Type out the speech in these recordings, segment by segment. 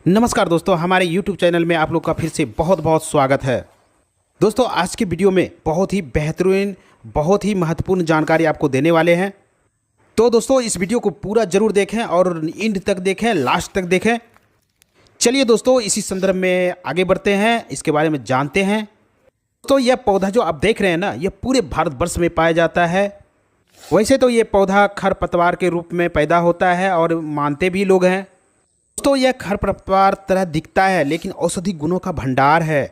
नमस्कार दोस्तों, हमारे YouTube चैनल में आप लोग का फिर से बहुत बहुत स्वागत है। दोस्तों आज के वीडियो में बहुत ही बेहतरीन, बहुत ही महत्वपूर्ण जानकारी आपको देने वाले हैं। तो दोस्तों इस वीडियो को पूरा ज़रूर देखें और एंड तक देखें, लास्ट तक देखें। चलिए दोस्तों इसी संदर्भ में आगे बढ़ते हैं, इसके बारे में जानते हैं। तो यह पौधा जो आप देख रहे हैं ना, यह पूरे भारतवर्ष में पाया जाता है। वैसे तो ये पौधा खरपतवार के रूप में पैदा होता है और मानते भी लोग हैं। दोस्तों यह खरपतवार तरह दिखता है लेकिन औषधि गुणों का भंडार है।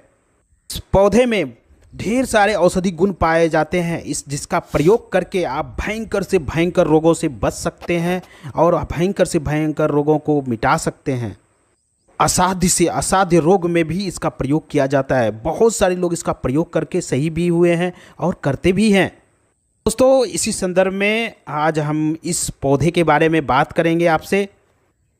इस पौधे में ढेर सारे औषधि गुण पाए जाते हैं, जिसका प्रयोग करके आप भयंकर से भयंकर रोगों से बच सकते हैं और भयंकर से भयंकर रोगों को मिटा सकते हैं। असाध्य से असाध्य रोग में भी इसका प्रयोग किया जाता है। बहुत सारे लोग इसका प्रयोग करके सही भी हुए हैं और करते भी हैं। दोस्तों इसी संदर्भ में आज हम इस पौधे के बारे में बात करेंगे आपसे।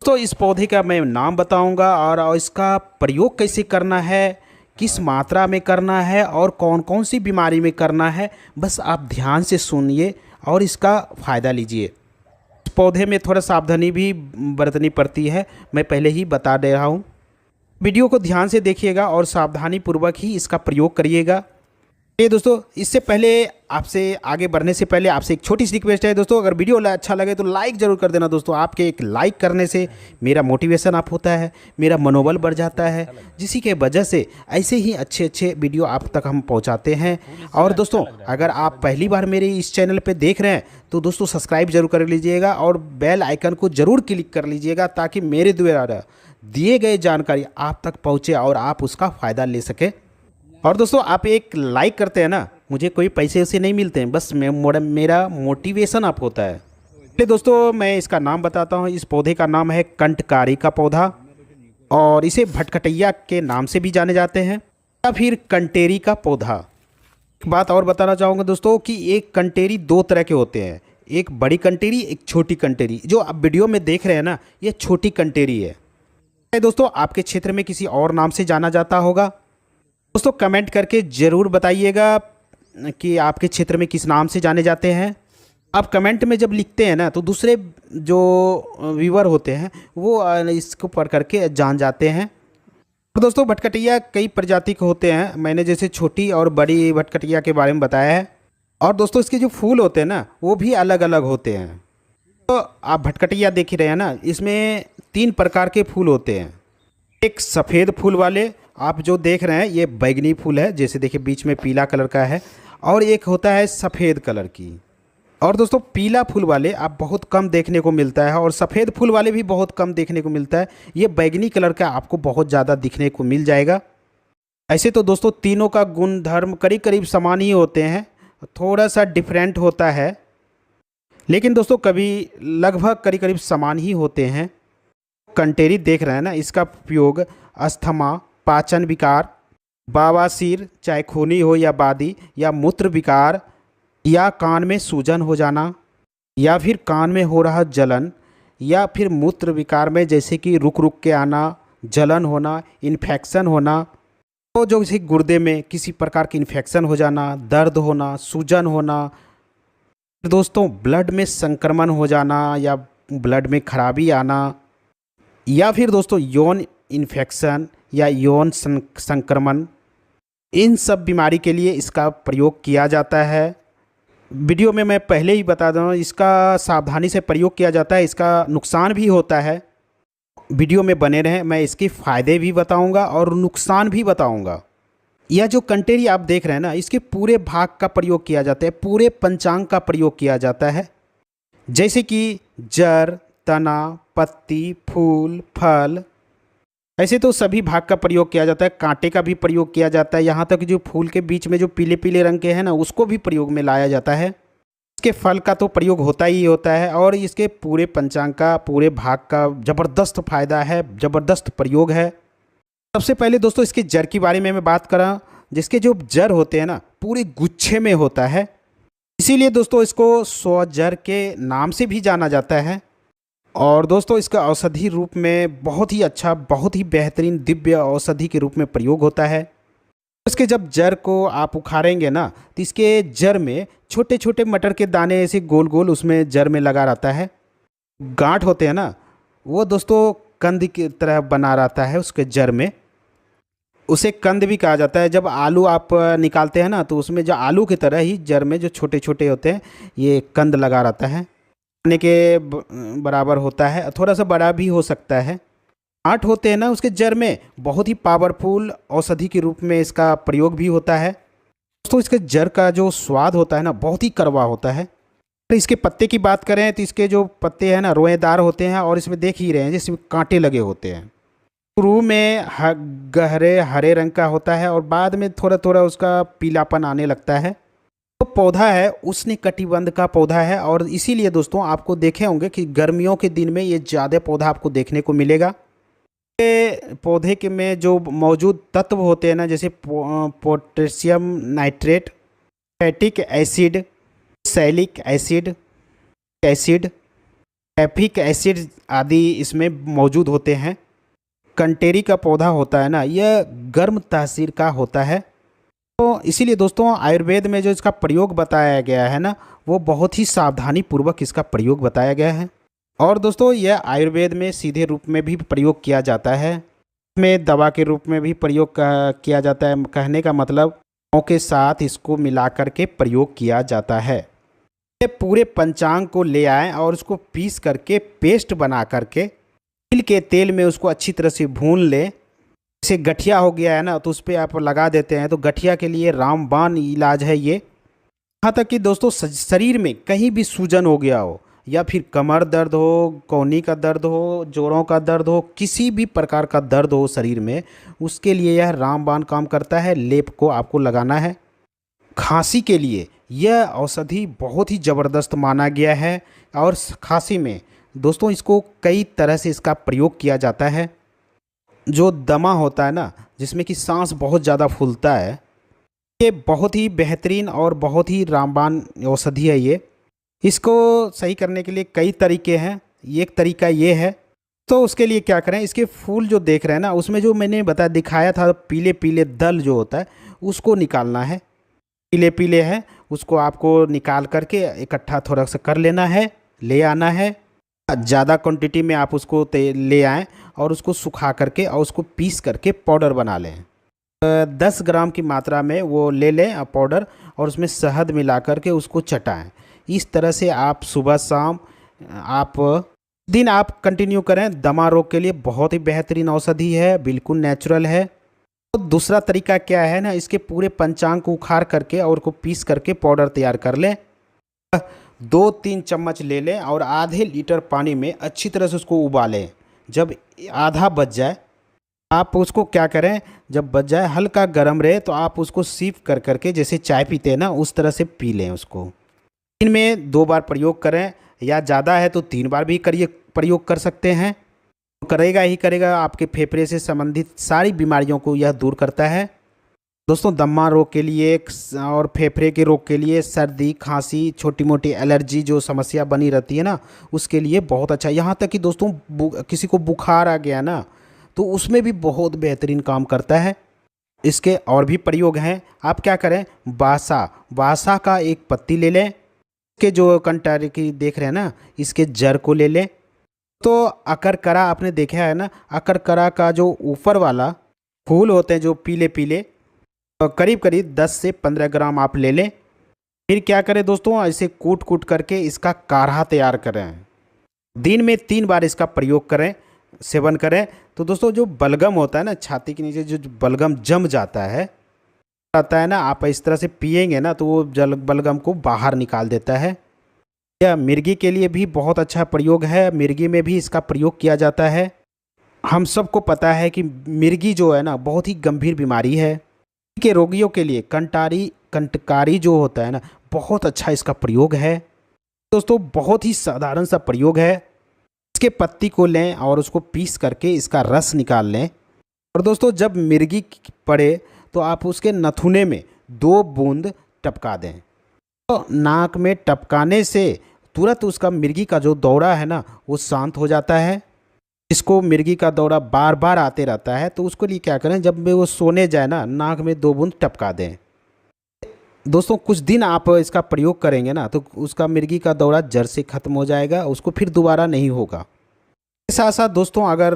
तो इस पौधे का मैं नाम बताऊंगा और इसका प्रयोग कैसे करना है, किस मात्रा में करना है और कौन कौन सी बीमारी में करना है। बस आप ध्यान से सुनिए और इसका फ़ायदा लीजिए। इस पौधे में थोड़ा सावधानी भी बरतनी पड़ती है, मैं पहले ही बता दे रहा हूँ। वीडियो को ध्यान से देखिएगा और सावधानी पूर्वक ही इसका प्रयोग करिएगा। ये दोस्तों इससे पहले आपसे आगे बढ़ने से पहले आपसे एक छोटी सी रिक्वेस्ट है दोस्तों, अगर वीडियो अच्छा लगे तो लाइक ज़रूर कर देना। दोस्तों आपके एक लाइक करने से मेरा मोटिवेशन अप होता है, मेरा मनोबल बढ़ जाता है, जिसी के वजह से ऐसे ही अच्छे अच्छे वीडियो आप तक हम पहुंचाते हैं। और दोस्तों अगर आप पहली बार मेरे इस चैनल पर देख रहे हैं तो दोस्तों सब्सक्राइब जरूर कर लीजिएगा और बेल आइकन को ज़रूर क्लिक कर लीजिएगा, ताकि मेरे द्वारा दिए गए जानकारी आप तक पहुँचे और आप उसका फ़ायदा ले सकें। और दोस्तों आप एक लाइक करते हैं ना, मुझे कोई पैसे उसे नहीं मिलते हैं, बस मेरा मोटिवेशन अप होता है। तो दोस्तों मैं इसका नाम बताता हूँ। इस पौधे का नाम है कंटकारी का पौधा, और इसे भटकटैया के नाम से भी जाने जाते हैं या फिर कंटेरी का पौधा। एक बात और बताना चाहूँगा दोस्तों कि एक कंटेरी दो तरह के होते हैं, एक बड़ी कंटेरी, एक छोटी कंटेरी। जो आप वीडियो में देख रहे हैं ना, ये छोटी कंटेरी है। दोस्तों आपके क्षेत्र में किसी और नाम से जाना जाता होगा। दोस्तों कमेंट करके ज़रूर बताइएगा कि आपके क्षेत्र में किस नाम से जाने जाते हैं। आप कमेंट में जब लिखते हैं ना तो दूसरे जो व्यूअर होते हैं वो इसको पढ़ करके जान जाते हैं। और दोस्तों भटकटैया कई प्रजाति के होते हैं, मैंने जैसे छोटी और बड़ी भटकटैया के बारे में बताया है। और दोस्तों इसके जो फूल होते हैं ना वो भी अलग अलग होते हैं। तो आप भटकटैया देख ही रहे हैं ना, इसमें 3 प्रकार के फूल होते हैं। एक सफ़ेद फूल वाले आप जो देख रहे हैं ये बैगनी फूल है, जैसे देखिए बीच में पीला कलर का है, और एक होता है सफ़ेद कलर की। और दोस्तों पीला फूल वाले आप बहुत कम देखने को मिलता है और सफ़ेद फूल वाले भी बहुत कम देखने को मिलता है। ये बैगनी कलर का आपको बहुत ज़्यादा दिखने को मिल जाएगा। ऐसे तो दोस्तों तीनों का गुण धर्म करीब करीब समान ही होते हैं, थोड़ा सा डिफरेंट होता है, लेकिन दोस्तों कभी लगभग करीब करीब समान ही होते हैं। कंटेरी देख रहे हैं ना, इसका उपयोग अस्थमा, पाचन विकार, बवासीर चाहे खूनी हो या बादी, या मूत्र विकार, या कान में सूजन हो जाना, या फिर कान में हो रहा जलन, या फिर मूत्र विकार में जैसे कि रुक रुक के आना, जलन होना, इन्फेक्शन होना, तो जो जैसे गुर्दे में किसी प्रकार की इन्फेक्शन हो जाना, दर्द होना, सूजन होना, दोस्तों ब्लड में संक्रमण हो जाना या ब्लड में खराबी आना, या फिर दोस्तों यौन इन्फेक्शन या यौन संक्रमण, इन सब बीमारी के लिए इसका प्रयोग किया जाता है। वीडियो में मैं पहले ही बता दूँ, इसका सावधानी से प्रयोग किया जाता है, इसका नुकसान भी होता है। वीडियो में बने रहें, मैं इसके फ़ायदे भी बताऊंगा और नुकसान भी बताऊंगा। यह जो कंटेरी आप देख रहे हैं ना, इसके पूरे भाग का प्रयोग किया जाता है, पूरे पंचांग का प्रयोग किया जाता है, जैसे कि जड़, तना, पत्ती, फूल, फल। ऐसे तो सभी भाग का प्रयोग किया जाता है, कांटे का भी प्रयोग किया जाता है, यहाँ तक जो फूल के बीच में जो पीले पीले रंग के हैं ना उसको भी प्रयोग में लाया जाता है। इसके फल का तो प्रयोग होता ही होता है, और इसके पूरे पंचांग का, पूरे भाग का ज़बरदस्त फ़ायदा है, ज़बरदस्त प्रयोग है। सबसे पहले दोस्तों इसके जड़ के बारे में मैं बात करा, जिसके जो जड़ होते हैं ना पूरे गुच्छे में होता है, इसीलिए दोस्तों इसको 100 जड़ के नाम से भी जाना जाता है। और दोस्तों इसका औषधि रूप में बहुत ही अच्छा, बहुत ही बेहतरीन दिव्य औषधि के रूप में प्रयोग होता है। इसके जब जड़ को आप उखाड़ेंगे ना तो इसके जड़ में छोटे छोटे मटर के दाने ऐसे गोल गोल उसमें जड़ में लगा रहता है। गांठ होते हैं ना वो दोस्तों कंद की तरह बना रहता है उसके जड़ में, उसे कंद भी कहा जाता है। जब आलू आप निकालते हैं ना, तो उसमें जो आलू की तरह ही जड़ में जो छोटे छोटे होते हैं, ये कंद लगा रहता है, खाने के बराबर होता है, थोड़ा सा बड़ा भी हो सकता है। आठ होते हैं ना उसके जड़ में, बहुत ही पावरफुल औषधि के रूप में इसका प्रयोग भी होता है। दोस्तों इसके जड़ का जो स्वाद होता है ना, बहुत ही कड़वा होता है। तो इसके पत्ते की बात करें तो इसके जो पत्ते हैं ना, रोएदार होते हैं, और इसमें देख ही रहे हैं जिसमें कांटे लगे होते हैं। शुरू में गहरे हरे रंग का होता है और बाद में थोड़ा थोड़ा उसका पीलापन आने लगता है। तो पौधा है उष्णकटिबंध का पौधा है, और इसीलिए दोस्तों आपको देखे होंगे कि गर्मियों के दिन में ये ज़्यादा पौधा आपको देखने को मिलेगा। ये पौधे के में जो मौजूद तत्व होते हैं ना, जैसे पोटेशियम नाइट्रेट, फैटिक एसिड, सैलिक एसिड, एसिड, कैफिक एसिड आदि इसमें मौजूद होते हैं। कंटेरी का पौधा होता है ना, यह गर्म तासीर का होता है। तो इसीलिए दोस्तों आयुर्वेद में जो इसका प्रयोग बताया गया है ना, वो बहुत ही सावधानी पूर्वक इसका प्रयोग बताया गया है। और दोस्तों यह आयुर्वेद में सीधे रूप में भी प्रयोग किया जाता है, इसमें दवा के रूप में भी प्रयोग किया जाता है। कहने का मतलब के साथ इसको मिला कर के प्रयोग किया जाता है। ये पूरे पंचांग को ले आएँ और उसको पीस करके पेस्ट बना करके तिल के तेल में उसको अच्छी तरह से भून लें। जैसे गठिया हो गया है ना, तो उस पर आप लगा देते हैं, तो गठिया के लिए रामबाण इलाज है ये। यहाँ तक कि दोस्तों शरीर में कहीं भी सूजन हो गया हो, या फिर कमर दर्द हो, कोहनी का दर्द हो, जोड़ों का दर्द हो, किसी भी प्रकार का दर्द हो शरीर में, उसके लिए यह रामबाण काम करता है। लेप को आपको लगाना है। खांसी के लिए यह औषधि बहुत ही ज़बरदस्त माना गया है, और खांसी में दोस्तों इसको कई तरह से इसका प्रयोग किया जाता है। जो दमा होता है ना, जिसमें कि सांस बहुत ज़्यादा फूलता है, ये बहुत ही बेहतरीन और बहुत ही रामबाण औषधि है ये। इसको सही करने के लिए कई तरीके हैं। एक तरीका ये है, तो उसके लिए क्या करें, इसके फूल जो देख रहे हैं ना, उसमें जो मैंने दिखाया था पीले पीले दल जो होता है, उसको निकालना है। पीले पीले है, उसको आपको निकाल करके इकट्ठा थोड़ा सा कर लेना है, ले आना है। ज़्यादा क्वांटिटी में आप उसको ले आएँ और उसको सुखा करके और उसको पीस करके पाउडर बना लें। 10 ग्राम की मात्रा में वो ले लें पाउडर, और उसमें शहद मिला करके उसको चटाएं। इस तरह से आप सुबह शाम आप दिन आप कंटिन्यू करें। दमा रोग के लिए बहुत ही बेहतरीन औषधि है, बिल्कुल नेचुरल है। तो दूसरा तरीका क्या है ना, इसके पूरे पंचांग को उखाड़ करके और को पीस करके पाउडर तैयार कर लें। 2-3 चम्मच ले लें और आधे लीटर पानी में अच्छी तरह से उसको उबालें। जब आधा बच जाए, आप उसको क्या करें, जब बच जाए हल्का गर्म रहे, तो आप उसको सीप कर करके जैसे चाय पीते हैं ना, उस तरह से पी लें उसको। दिन में 2 बार प्रयोग करें, या ज़्यादा है तो 3 बार भी करिए, प्रयोग कर सकते हैं। तो करेगा ही करेगा, आपके फेफड़े से संबंधित सारी बीमारियों को यह दूर करता है। दोस्तों दमा रोग के लिए और फेफड़े के रोग के लिए, सर्दी खांसी, छोटी मोटी एलर्जी जो समस्या बनी रहती है ना, उसके लिए बहुत अच्छा। यहाँ तक कि दोस्तों किसी को बुखार आ गया ना, तो उसमें भी बहुत बेहतरीन काम करता है। इसके और भी प्रयोग हैं। आप क्या करें, बासा का एक पत्ती ले लें, इसके जो कंटारी की देख रहे हैं ना, इसके जड़ को ले लें। तो अकरकरा आपने देखा है ना, अकरकरा का जो ऊपर वाला फूल होते हैं जो पीले पीले, करीब करीब 10 से 15 ग्राम आप ले लें। फिर क्या करें दोस्तों, ऐसे कूट कूट करके इसका काढ़ा तैयार करें। दिन में 3 बार इसका प्रयोग करें, सेवन करें। तो दोस्तों जो बलगम होता है ना, छाती के नीचे जो बलगम जम जाता है ना, आप इस तरह से पिएंगे ना, तो वो बलगम को बाहर निकाल देता है। यह मिर्गी के लिए भी बहुत अच्छा प्रयोग है, मिर्गी में भी इसका प्रयोग किया जाता है। हम सबको पता है कि मिर्गी जो है ना, बहुत ही गंभीर बीमारी है। के रोगियों के लिए कंटकारी जो होता है ना, बहुत अच्छा इसका प्रयोग है। दोस्तों बहुत ही साधारण सा प्रयोग है। इसके पत्ती को लें और उसको पीस करके इसका रस निकाल लें। और दोस्तों जब मिर्गी पड़े, तो आप उसके नथुने में 2 बूंद टपका दें। तो नाक में टपकाने से तुरंत उसका मिर्गी का जो दौरा है ना, वो शांत हो जाता है। इसको मिर्गी का दौरा बार बार आते रहता है, तो उसको लिए क्या करें, जब वो सोने जाए ना, नाक में 2 बूंद टपका दें। दोस्तों कुछ दिन आप इसका प्रयोग करेंगे ना, तो उसका मिर्गी का दौरा जड़ से ख़त्म हो जाएगा, उसको फिर दोबारा नहीं होगा। इसके साथ साथ दोस्तों अगर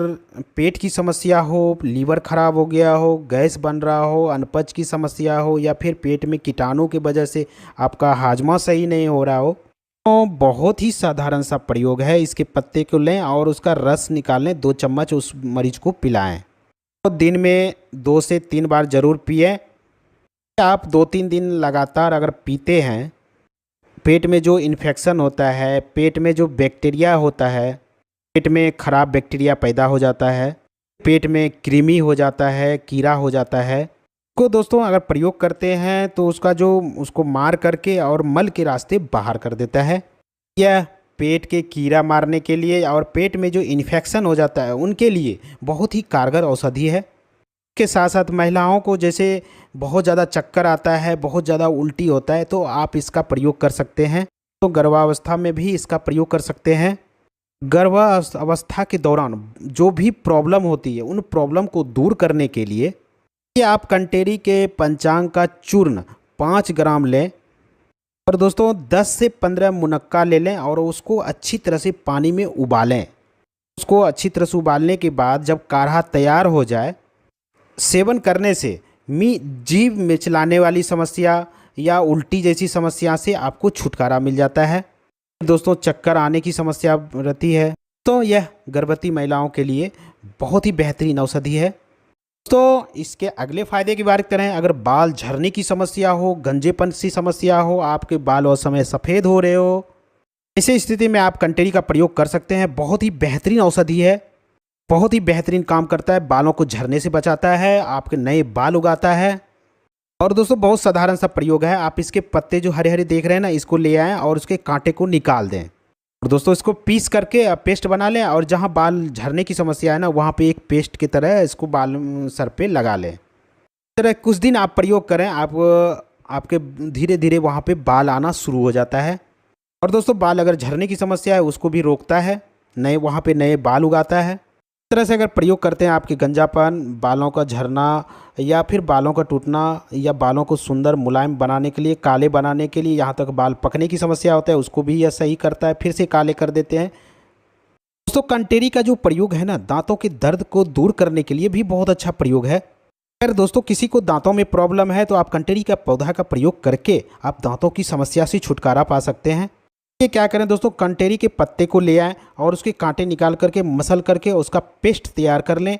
पेट की समस्या हो, लीवर खराब हो गया हो, गैस बन रहा हो, अनपच की समस्या हो या फिर पेट में कीटाणु की वजह से आपका हाजमा सही नहीं हो रहा हो, तो बहुत ही साधारण सा प्रयोग है। इसके पत्ते को लें और उसका रस निकाल लें, 2 चम्मच उस मरीज को पिलाएं। तो दिन में 2 से 3 बार ज़रूर पिएं। आप 2-3 दिन लगातार अगर पीते हैं, पेट में जो इन्फेक्शन होता है, पेट में जो बैक्टीरिया होता है, पेट में खराब बैक्टीरिया पैदा हो जाता है, पेट में कृमि हो जाता है, कीड़ा हो जाता है, को दोस्तों अगर प्रयोग करते हैं तो उसका जो उसको मार करके और मल के रास्ते बाहर कर देता है। यह पेट के कीड़ा मारने के लिए और पेट में जो इन्फेक्शन हो जाता है उनके लिए बहुत ही कारगर औषधि है। के साथ साथ महिलाओं को जैसे बहुत ज़्यादा चक्कर आता है, बहुत ज़्यादा उल्टी होता है, तो आप इसका प्रयोग कर सकते हैं। तो गर्भावस्था में भी इसका प्रयोग कर सकते हैं। गर्भावस्था के दौरान जो भी प्रॉब्लम होती है उन प्रॉब्लम को दूर करने के लिए ये आप कंटेरी के पंचांग का चूर्ण 5 ग्राम लें और दोस्तों 10 से 15 मुनक्का ले लें और उसको अच्छी तरह से पानी में उबालें। उसको अच्छी तरह से उबालने के बाद जब काढ़ा तैयार हो जाए, सेवन करने से जीभ मिचलाने वाली समस्या या उल्टी जैसी समस्या से आपको छुटकारा मिल जाता है। दोस्तों चक्कर आने की समस्या रहती है तो यह गर्भवती महिलाओं के लिए बहुत ही बेहतरीन औषधि है। तो इसके अगले फायदे की बात करें, अगर बाल झड़ने की समस्या हो, गंजेपन सी समस्या हो, आपके बाल और समय सफ़ेद हो रहे हो, ऐसे स्थिति में आप कंटेरी का प्रयोग कर सकते हैं। बहुत ही बेहतरीन औषधि है, बहुत ही बेहतरीन काम करता है, बालों को झड़ने से बचाता है, आपके नए बाल उगाता है। और दोस्तों बहुत साधारण सा प्रयोग है। आप इसके पत्ते जो हरे हरे देख रहे हैं ना, इसको ले आएँ और उसके कांटे को निकाल दें और दोस्तों इसको पीस करके आप पेस्ट बना लें और जहाँ बाल झड़ने की समस्या है ना, वहाँ पे एक पेस्ट की तरह इसको बाल सर पे लगा लें। इस तरह कुछ दिन आप प्रयोग करें, आपके धीरे धीरे वहाँ पे बाल आना शुरू हो जाता है। और दोस्तों बाल अगर झड़ने की समस्या है उसको भी रोकता है, वहाँ पे नए बाल उगाता है। इस तरह से अगर प्रयोग करते हैं, आपके गंजापन, बालों का झड़ना या फिर बालों का टूटना या बालों को सुंदर मुलायम बनाने के लिए, काले बनाने के लिए, यहाँ तक बाल पकने की समस्या होता है उसको भी यह सही करता है, फिर से काले कर देते हैं। दोस्तों कंटेरी का जो प्रयोग है ना, दांतों के दर्द को दूर करने के लिए भी बहुत अच्छा प्रयोग है। अगर दोस्तों किसी को दांतों में प्रॉब्लम है तो आप कंटेरी का पौधा का प्रयोग करके आप दांतों की समस्या से छुटकारा पा सकते हैं। ये क्या करें दोस्तों, कंटेरी के पत्ते को ले आएँ और उसके कांटे निकाल करके मसल करके उसका पेस्ट तैयार कर लें।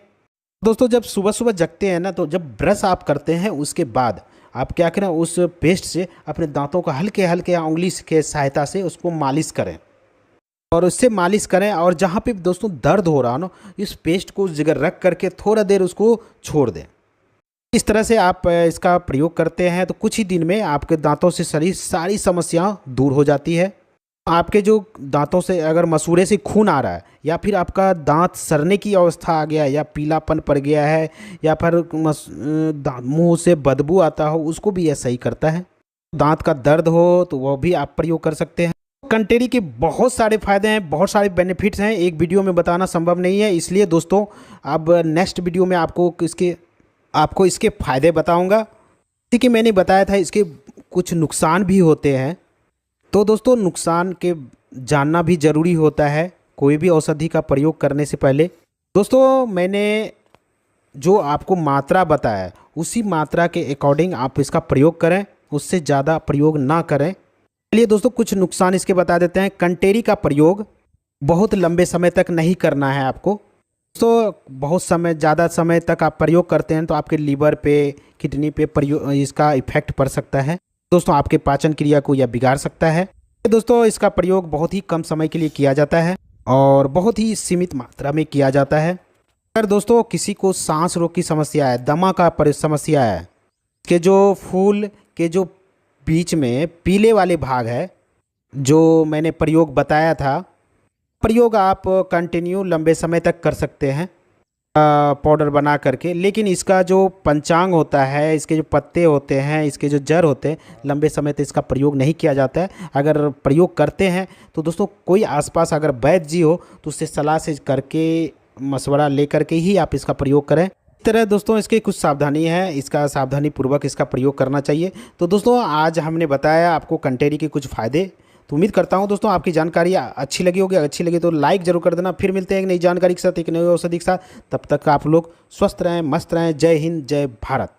दोस्तों जब सुबह सुबह जगते हैं ना, तो जब ब्रश आप करते हैं उसके बाद आप क्या करें, उस पेस्ट से अपने दांतों का हल्के हल्के उंगली के सहायता से उसको मालिश करें और उससे मालिश करें। और जहाँ पे दोस्तों दर्द हो रहा हो ना, इस पेस्ट को उस जगह रख करके थोड़ा देर उसको छोड़ दें। इस तरह से आप इसका प्रयोग करते हैं तो कुछ ही दिन में आपके दांतों से सारी समस्या दूर हो जाती है। आपके जो दांतों से अगर मसूड़े से खून आ रहा है या फिर आपका दांत सड़ने की अवस्था आ गया है या पीलापन पड़ गया है या फिर मुंह से बदबू आता हो, उसको भी यह सही करता है। दांत का दर्द हो तो वह भी आप प्रयोग कर सकते हैं। कंटेरी के बहुत सारे फायदे हैं, बहुत सारे बेनिफिट्स हैं, एक वीडियो में बताना संभव नहीं है। इसलिए दोस्तों अब नेक्स्ट वीडियो में आपको इसके फ़ायदे बताऊँगा। जैसे कि मैंने बताया था इसके कुछ नुकसान भी होते हैं, तो दोस्तों नुकसान के जानना भी ज़रूरी होता है कोई भी औषधि का प्रयोग करने से पहले। दोस्तों मैंने जो आपको मात्रा बताया उसी मात्रा के अकॉर्डिंग आप इसका प्रयोग करें, उससे ज़्यादा प्रयोग ना करें। चलिए दोस्तों कुछ नुकसान इसके बता देते हैं। कंटेरी का प्रयोग बहुत लंबे समय तक नहीं करना है आपको। तो बहुत ज़्यादा समय तक आप प्रयोग करते हैं तो आपके लीवर पे, किडनी पे इसका इफेक्ट पड़ सकता है। दोस्तों आपके पाचन क्रिया को यह बिगाड़ सकता है। दोस्तों इसका प्रयोग बहुत ही कम समय के लिए किया जाता है और बहुत ही सीमित मात्रा में किया जाता है। अगर दोस्तों किसी को सांस रोग की समस्या है, दमा का समस्या है, कि जो फूल के जो बीच में पीले वाले भाग है, जो मैंने प्रयोग बताया था, प्रयोग आप कंटिन्यू लंबे समय तक कर सकते हैं पाउडर बना करके। लेकिन इसका जो पंचांग होता है, इसके जो पत्ते होते हैं, इसके जो जड़ होते हैं, लंबे समय तक इसका प्रयोग नहीं किया जाता है। अगर प्रयोग करते हैं तो दोस्तों कोई आसपास अगर वैद्य जी हो तो उससे सलाह से करके, मशवरा ले करके ही आप इसका प्रयोग करें। इस तरह दोस्तों इसकी कुछ सावधानी है, इसका सावधानी पूर्वक इसका प्रयोग करना चाहिए। तो दोस्तों आज हमने बताया आपको कंटेरी के कुछ फ़ायदे। तो उम्मीद करता हूँ दोस्तों आपकी जानकारी अच्छी लगी होगी। अच्छी लगी तो लाइक जरूर कर देना। फिर मिलते हैं एक नई जानकारी के साथ, एक नई औषधि के साथ। तब तक आप लोग स्वस्थ रहें, मस्त रहें। जय हिंद, जय भारत।